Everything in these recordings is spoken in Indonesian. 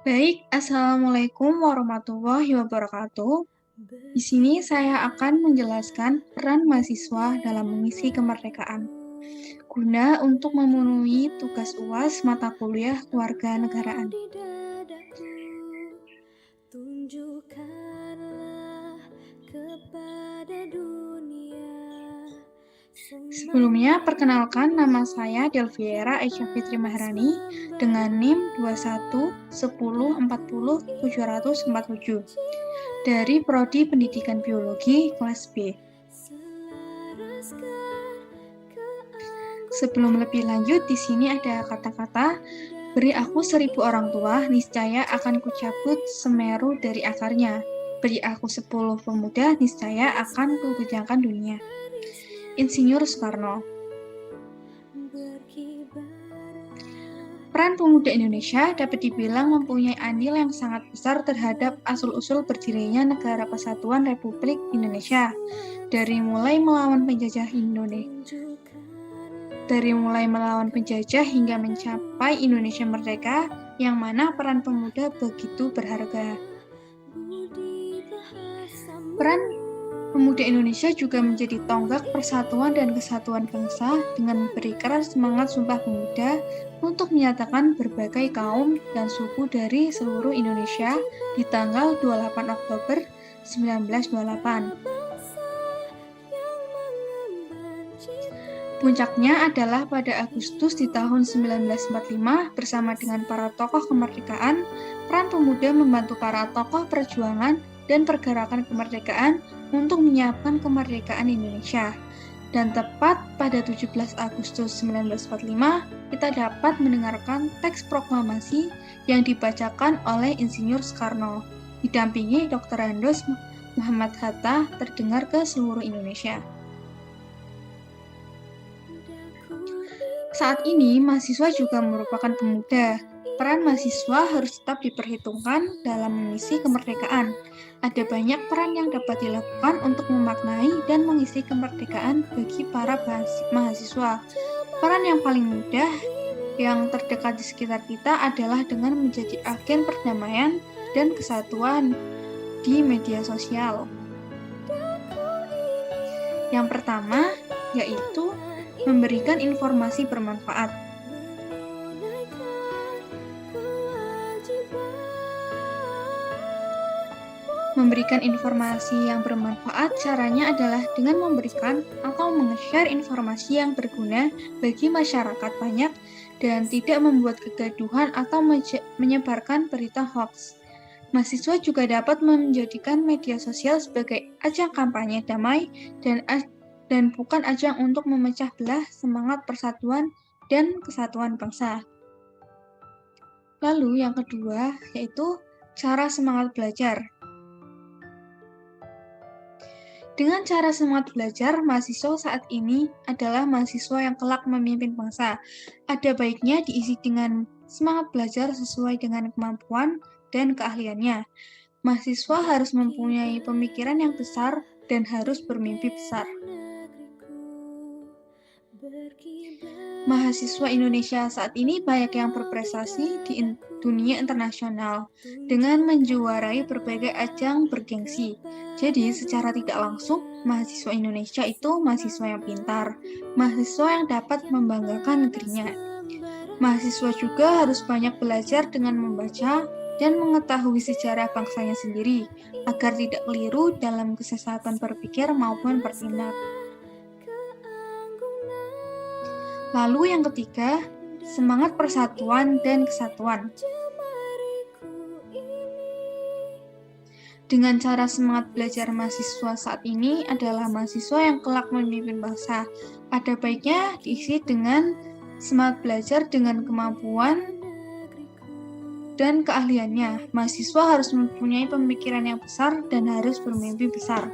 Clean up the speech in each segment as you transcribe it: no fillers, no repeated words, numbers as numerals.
Baik, Assalamualaikum warahmatullahi wabarakatuh. Di sini saya akan menjelaskan peran mahasiswa dalam mengisi kemerdekaan, guna untuk memenuhi tugas UAS mata kuliah kewarganegaraan. Tunjukkanlah kepada dunia Sebelumnya, perkenalkan nama saya Delviera Aisyah Fitri Maharani dengan NIM 21 10 40 747 dari Prodi Pendidikan Biologi kelas B. Sebelum lebih lanjut, di sini ada kata-kata, beri aku 1.000 orang tua, niscaya akan kucabut semeru dari akarnya. Beri aku 10 pemuda, niscaya akan kukejangkan dunia. Insinyur Soekarno. Peran pemuda Indonesia dapat dibilang mempunyai andil yang sangat besar terhadap asal-usul berdirinya Negara Kesatuan Republik Indonesia. Dari mulai melawan penjajah hingga mencapai Indonesia merdeka, yang mana peran pemuda begitu berharga. Peran pemuda Indonesia juga menjadi tonggak persatuan dan kesatuan bangsa dengan memberi keras semangat Sumpah Pemuda untuk menyatakan berbagai kaum dan suku dari seluruh Indonesia di tanggal 28 Oktober 1928. Puncaknya adalah pada Agustus di tahun 1945 bersama dengan para tokoh kemerdekaan, peran pemuda membantu para tokoh perjuangan dan pergerakan kemerdekaan untuk menyiapkan kemerdekaan Indonesia. Dan tepat pada 17 Agustus 1945, kita dapat mendengarkan teks proklamasi yang dibacakan oleh Insinyur Soekarno, didampingi Dr. Andos Muhammad Hatta, terdengar ke seluruh Indonesia. Saat ini, mahasiswa juga merupakan pemuda. Peran mahasiswa harus tetap diperhitungkan dalam mengisi kemerdekaan. Ada banyak peran yang dapat dilakukan untuk memaknai dan mengisi kemerdekaan bagi para mahasiswa. Peran yang paling mudah yang terdekat di sekitar kita adalah dengan menjadi agen perdamaian dan kesatuan di media sosial. Yang pertama, yaitu memberikan informasi bermanfaat. Memberikan informasi yang bermanfaat caranya adalah dengan memberikan atau menge-share informasi yang berguna bagi masyarakat banyak dan tidak membuat kegaduhan atau menyebarkan berita hoax. Mahasiswa juga dapat menjadikan media sosial sebagai ajang kampanye damai dan bukan ajang untuk memecah belah semangat persatuan dan kesatuan bangsa. Lalu yang kedua, yaitu cara semangat belajar. Dengan cara semangat belajar, mahasiswa saat ini adalah mahasiswa yang kelak memimpin bangsa. Ada baiknya diisi dengan semangat belajar sesuai dengan kemampuan dan keahliannya. Mahasiswa harus mempunyai pemikiran yang besar dan harus bermimpi besar. Mahasiswa Indonesia saat ini banyak yang berprestasi di dunia internasional dengan menjuarai berbagai ajang bergengsi. Jadi, secara tidak langsung, mahasiswa Indonesia itu mahasiswa yang pintar, mahasiswa yang dapat membanggakan negerinya. Mahasiswa juga harus banyak belajar dengan membaca dan mengetahui sejarah bangsanya sendiri, agar tidak keliru dalam kesesatan berpikir maupun bertindak. Lalu yang ketiga, semangat persatuan dan kesatuan. Dengan cara semangat belajar mahasiswa saat ini adalah mahasiswa yang kelak memimpin bangsa. Ada baiknya diisi dengan semangat belajar dengan kemampuan dan keahliannya. Mahasiswa harus mempunyai pemikiran yang besar dan harus bermimpi besar.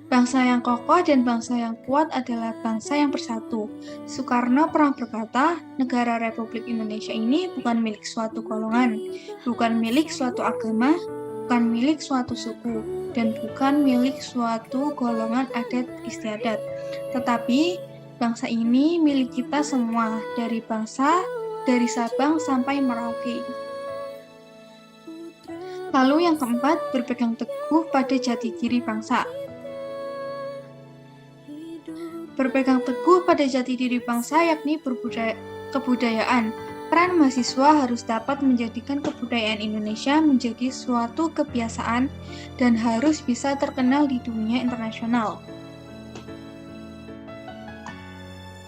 Bangsa yang kokoh dan bangsa yang kuat adalah bangsa yang bersatu. Soekarno pernah berkata, negara Republik Indonesia ini bukan milik suatu golongan, bukan milik suatu agama, bukan milik suatu suku, dan bukan milik suatu golongan adat istiadat. Tetapi, bangsa ini milik kita semua, dari bangsa dari Sabang sampai Merauke. Lalu yang keempat, berpegang teguh pada jati diri bangsa. Berpegang teguh pada jati diri bangsa yakni kebudayaan. Peran mahasiswa harus dapat menjadikan kebudayaan Indonesia menjadi suatu kebiasaan dan harus bisa terkenal di dunia internasional.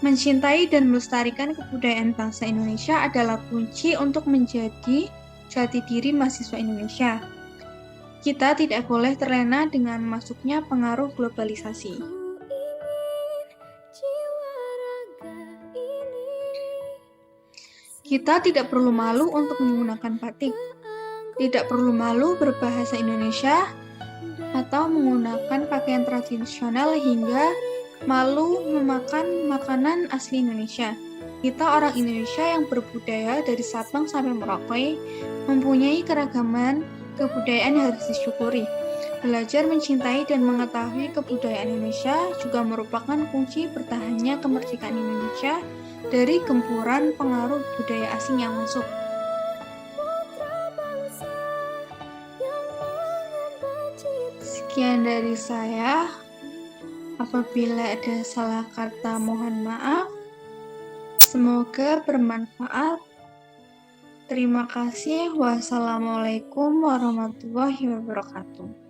Mencintai dan melestarikan kebudayaan bangsa Indonesia adalah kunci untuk menjadi jati diri mahasiswa Indonesia. Kita tidak boleh terlena dengan masuknya pengaruh globalisasi. Kita tidak perlu malu untuk menggunakan batik, tidak perlu malu berbahasa Indonesia, atau menggunakan pakaian tradisional hingga malu memakan makanan asli Indonesia. Kita orang Indonesia yang berbudaya dari Sabang sampai Merauke, mempunyai keragaman kebudayaan yang harus disyukuri. Belajar mencintai dan mengetahui kebudayaan Indonesia juga merupakan kunci bertahannya kemerdekaan Indonesia dari gempuran pengaruh budaya asing yang masuk. Sekian dari saya. Apabila ada salah kata mohon maaf. Semoga bermanfaat. Terima kasih. Wassalamualaikum warahmatullahi wabarakatuh.